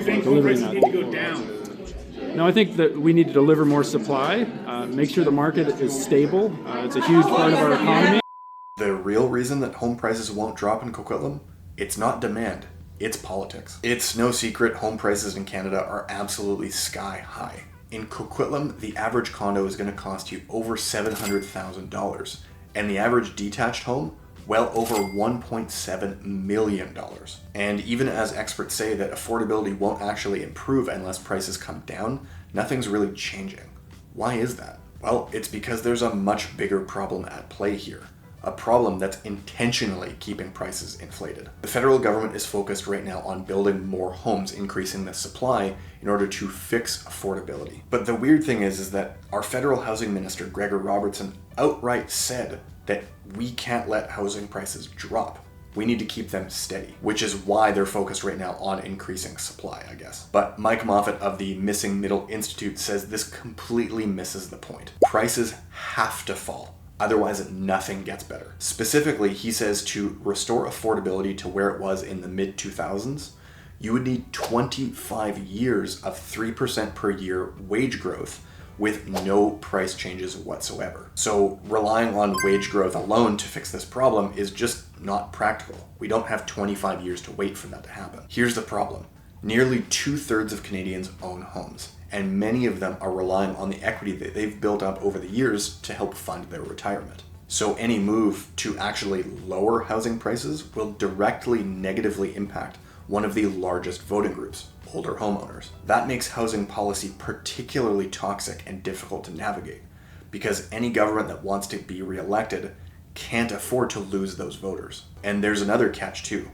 think home delivering prices that. need to go down? No, I think that we need to deliver more supply, make sure the market is stable. It's a huge part of our economy. The real reason that home prices won't drop in Coquitlam, it's not demand, it's politics. It's no secret home prices in Canada are absolutely sky high. In Coquitlam, the average condo is going to cost you over $700,000, and the average detached home, well over $1.7 million. And even as experts say that affordability won't actually improve unless prices come down, nothing's really changing. Why is that? Well, it's because there's a much bigger problem at play here. A problem that's intentionally keeping prices inflated. The federal government is focused right now on building more homes, increasing the supply in order to fix affordability. But the weird thing is that our federal housing minister, Gregor Robertson, outright said that we can't let housing prices drop. We need to keep them steady, which is why they're focused right now on increasing supply, I guess. But Mike Moffat of the Missing Middle Institute says this completely misses the point. Prices have to fall. Otherwise, nothing gets better. Specifically, he says to restore affordability to where it was in the mid-2000s, you would need 25 years of 3% per year wage growth with no price changes whatsoever. So relying on wage growth alone to fix this problem is just not practical. We don't have 25 years to wait for that to happen. Here's the problem. Nearly 2/3 of Canadians own homes, and many of them are relying on the equity that they've built up over the years to help fund their retirement. So any move to actually lower housing prices will directly negatively impact one of the largest voting groups, older homeowners. That makes housing policy particularly toxic and difficult to navigate, because any government that wants to be reelected can't afford to lose those voters. And there's another catch too.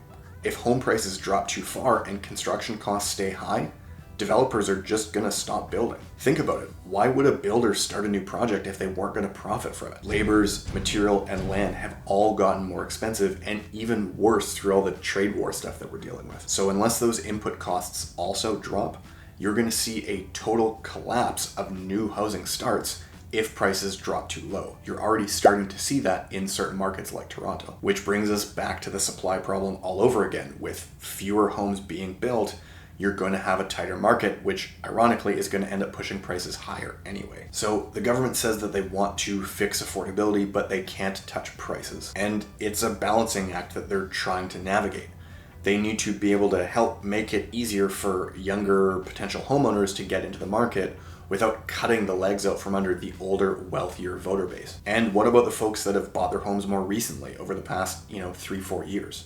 If home prices drop too far and construction costs stay high, developers are just gonna stop building. Think about it. Why would a builder start a new project if they weren't gonna profit from it? Labors, material, and land have all gotten more expensive, and even worse through all the trade war stuff that we're dealing with. So unless those input costs also drop, you're gonna see a total collapse of new housing starts if prices drop too low. You're already starting to see that in certain markets like Toronto, which brings us back to the supply problem all over again. With fewer homes being built, you're going to have a tighter market, which ironically is going to end up pushing prices higher anyway. So the government says that they want to fix affordability, but they can't touch prices. And it's a balancing act that they're trying to navigate. They need to be able to help make it easier for younger potential homeowners to get into the market without cutting the legs out from under the older, wealthier voter base. And what about the folks that have bought their homes more recently over the past, 3-4 years?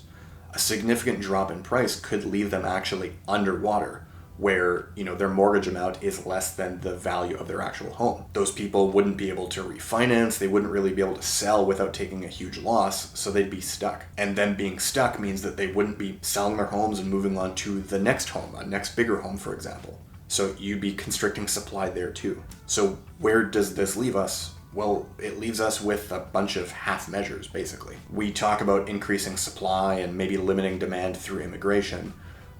A significant drop in price could leave them actually underwater, where their mortgage amount is less than the value of their actual home. Those people wouldn't be able to refinance, they wouldn't really be able to sell without taking a huge loss, so they'd be stuck. And them being stuck means that they wouldn't be selling their homes and moving on to the next home, a next bigger home, for example. So you'd be constricting supply there too. So where does this leave us? Well, it leaves us with a bunch of half measures, basically. We talk about increasing supply and maybe limiting demand through immigration,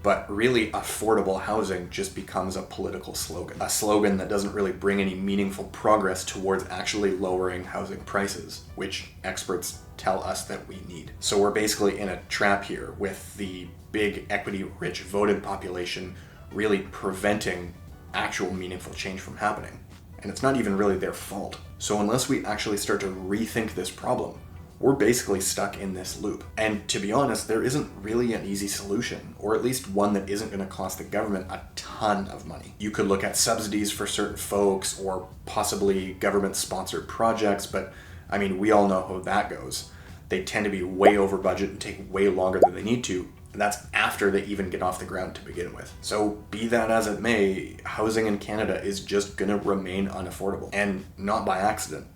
but really affordable housing just becomes a political slogan. A slogan that doesn't really bring any meaningful progress towards actually lowering housing prices, which experts tell us that we need. So we're basically in a trap here with the big equity-rich voting population really preventing actual meaningful change from happening. And it's not even really their fault. So unless we actually start to rethink this problem, we're basically stuck in this loop. And to be honest, there isn't really an easy solution, or at least one that isn't going to cost the government a ton of money. You could look at subsidies for certain folks, or possibly government-sponsored projects, but we all know how that goes. They tend to be way over budget and take way longer than they need to, and that's after they even get off the ground to begin with. So be that as it may, housing in Canada is just gonna remain unaffordable. And not by accident,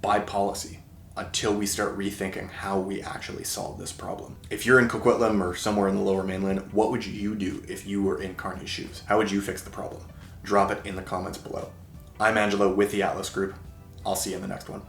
by policy, until we start rethinking how we actually solve this problem. If you're in Coquitlam or somewhere in the Lower Mainland, what would you do if you were in Carney's shoes? How would you fix the problem? Drop it in the comments below. I'm Angelo with the Atlas Group. I'll see you in the next one.